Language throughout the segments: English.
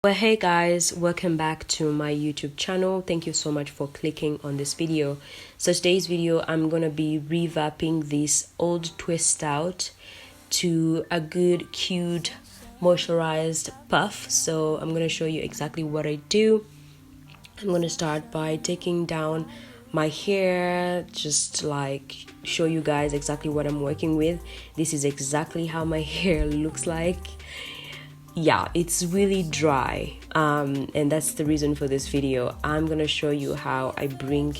Well, hey guys, welcome back to my YouTube channel. Thank you so much for clicking on this video. So today's video, I'm gonna be revamping this old twist out to a good, cute, moisturized puff. So I'm gonna show you exactly what I do. I'm gonna start by taking down my hair, just like show you guys exactly what I'm working with. This is exactly how my hair looks like. Yeah, it's really dry, and that's the reason for this video. I'm gonna show you how I bring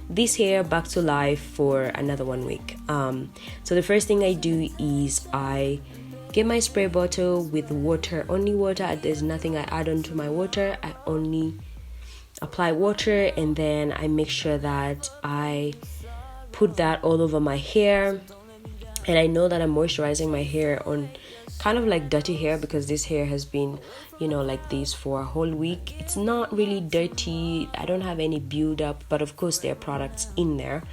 this hair back to life for another 1 week. So the first thing I do is I get my spray bottle with water, only water. There's nothing I add on to my water. I only apply water, and then I make sure that I put that all over my hair. And I know that I'm moisturizing my hair on kind of like dirty hair, because this hair has been, like this for a whole week. It's not really dirty. I don't have any build-up, but of course there are products in there.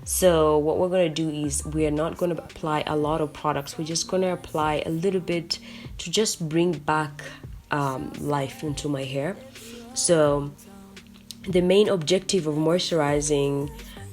So what we're going to do is we're not going to apply a lot of products. We're just going to apply a little bit to just bring back life into my hair. So the main objective of moisturizing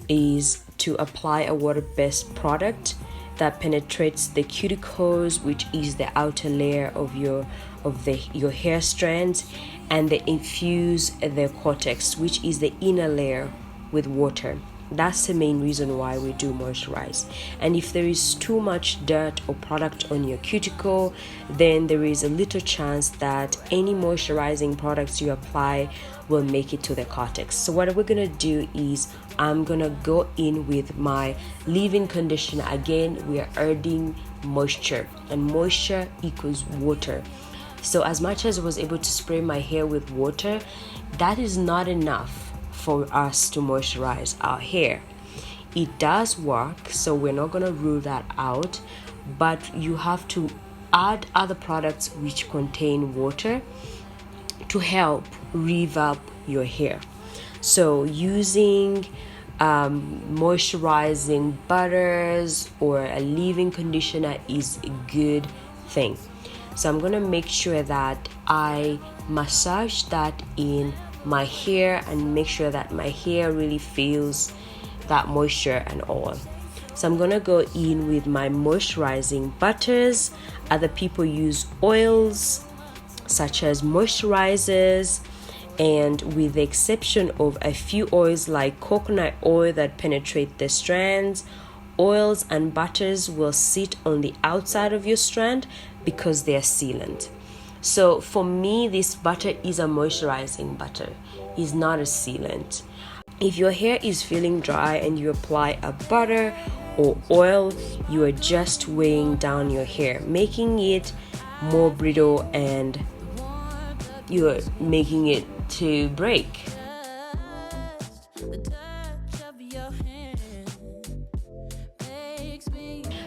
is to apply a water-based product that penetrates the cuticles, which is the outer layer of your hair strands, and they infuse the cortex, which is the inner layer, with water. That's the main reason why we do moisturize. And if there is too much dirt or product on your cuticle, then there is a little chance that any moisturizing products you apply will make it to the cortex. So what we're gonna do is I'm gonna go in with my leave-in conditioner. Again, we are adding moisture, and moisture equals water. So as much as I was able to spray my hair with water, that is not enough for us to moisturize our hair. It does work, so we're not gonna rule that out, but you have to add other products which contain water to help revamp your hair. So using moisturizing butters or a leave-in conditioner is a good thing. So I'm gonna make sure that I massage that in my hair and make sure that my hair really feels that moisture and oil. So I'm gonna go in with my moisturizing butters. Other people use oils such as moisturizers, and with the exception of a few oils like coconut oil that penetrate the strands, oils and butters will sit on the outside of your strand because they are sealant. So for me, this butter is a moisturizing butter, is not a sealant. If your hair is feeling dry and you apply a butter or oil, you are just weighing down your hair, making it more brittle, and you're making it to break.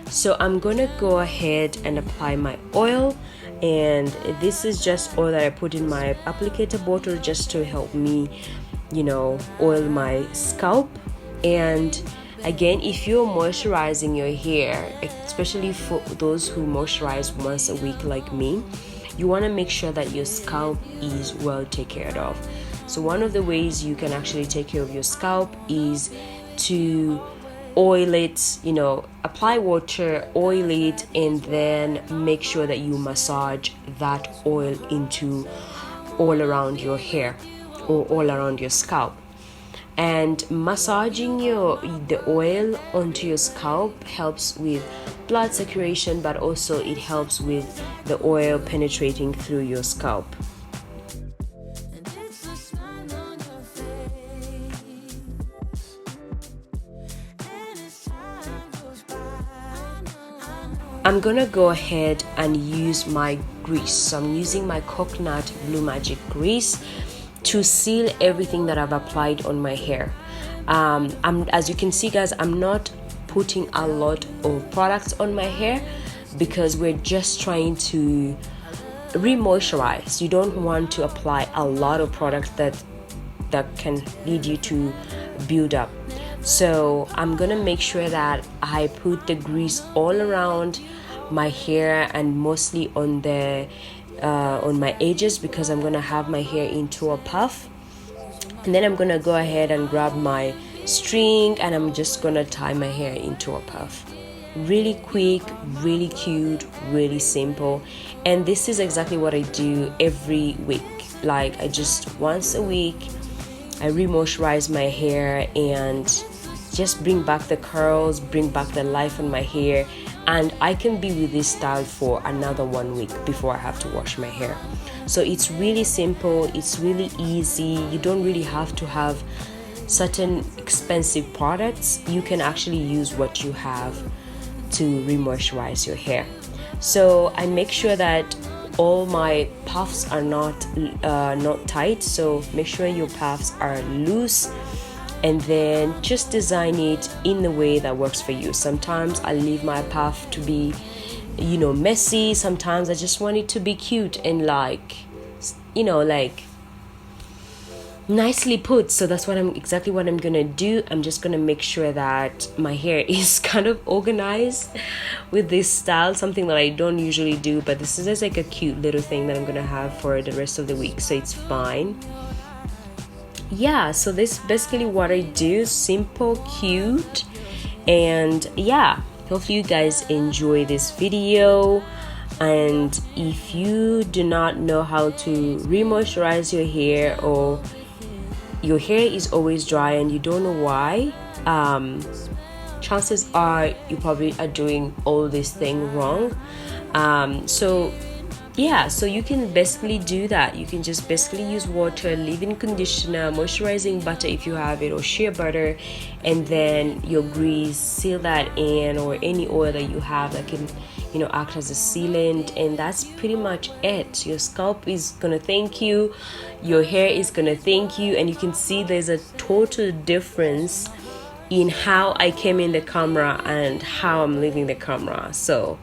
So I'm gonna go ahead and apply my oil, and this is just oil that I put in my applicator bottle just to help me, oil my scalp. And again, if you're moisturizing your hair, especially for those who moisturize once a week like me, you want to make sure that your scalp is well taken care of. So one of the ways you can actually take care of your scalp is to oil it, apply water, oil it, and then make sure that you massage that oil into all around your hair or all around your scalp. And massaging the oil onto your scalp helps with blood circulation, but also it helps with the oil penetrating through your scalp. I'm gonna go ahead and use my grease. So I'm using my coconut blue magic grease to seal everything that I've applied on my hair. As you can see, guys, I'm not putting a lot of products on my hair because we're just trying to re-moisturize. You don't want to apply a lot of products that can lead you to build up. So I'm gonna make sure that I put the grease all around my hair and mostly on the on my edges because I'm gonna have my hair into a puff. And then I'm gonna go ahead and grab my string and I'm just gonna tie my hair into a puff. Really quick, really cute, really simple. And this is exactly what I do every week. Like, I just once a week I re-moisturize my hair and just bring back the curls, bring back the life on my hair, and I can be with this style for another 1 week before I have to wash my hair. So it's really simple, it's really easy. You don't really have to have certain expensive products. You can actually use what you have to re-moisturize your hair. So I make sure that all my puffs are not tight, so make sure your puffs are loose, and then just design it in the way that works for you. Sometimes I leave my puff to be, messy. Sometimes I just want it to be cute and like nicely put. So that's exactly what I'm gonna do. I'm just gonna make sure that my hair is kind of organized with this style, something that I don't usually do, but this is just like a cute little thing that I'm gonna have for the rest of the week, so it's fine. Yeah, so this is basically what I do. Simple, cute, and yeah, hopefully you guys enjoy this video. And if you do not know how to re-moisturize your hair, or your hair is always dry and you don't know why, chances are you probably are doing all this thing wrong. So you can basically do that. You can just basically use water, leave-in conditioner, moisturizing butter if you have it, or shea butter, and then your grease, seal that in, or any oil that you have that can act as a sealant, and that's pretty much it. Your scalp is gonna thank you, your hair is gonna thank you, and you can see there's a total difference in how I came in the camera and how I'm leaving the camera. So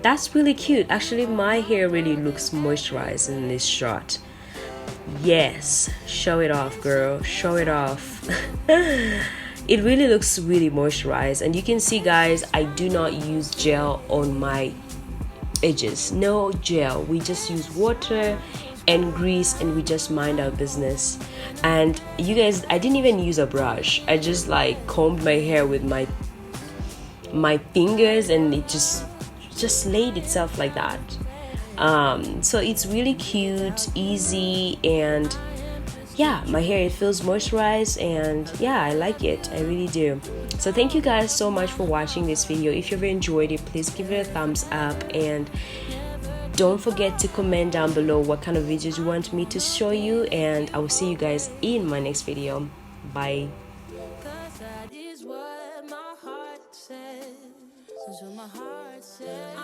that's really cute. Actually, my hair really looks moisturized in this shot. Yes, show it off, girl, show it off. It really looks really moisturized, and you can see, guys, I do not use gel on my edges. No gel. We just use water and grease, and we just mind our business. And you guys, I didn't even use a brush. I just like combed my hair with my fingers, and it just laid itself like that. So it's really cute, easy, and yeah, my hair, it feels moisturized, and yeah, I like it. I really do. So thank you guys so much for watching this video. If you've enjoyed it, please give it a thumbs up, and don't forget to comment down below what kind of videos you want me to show you, and I will see you guys in my next video. Bye. That is what my heart says. That's what my heart says.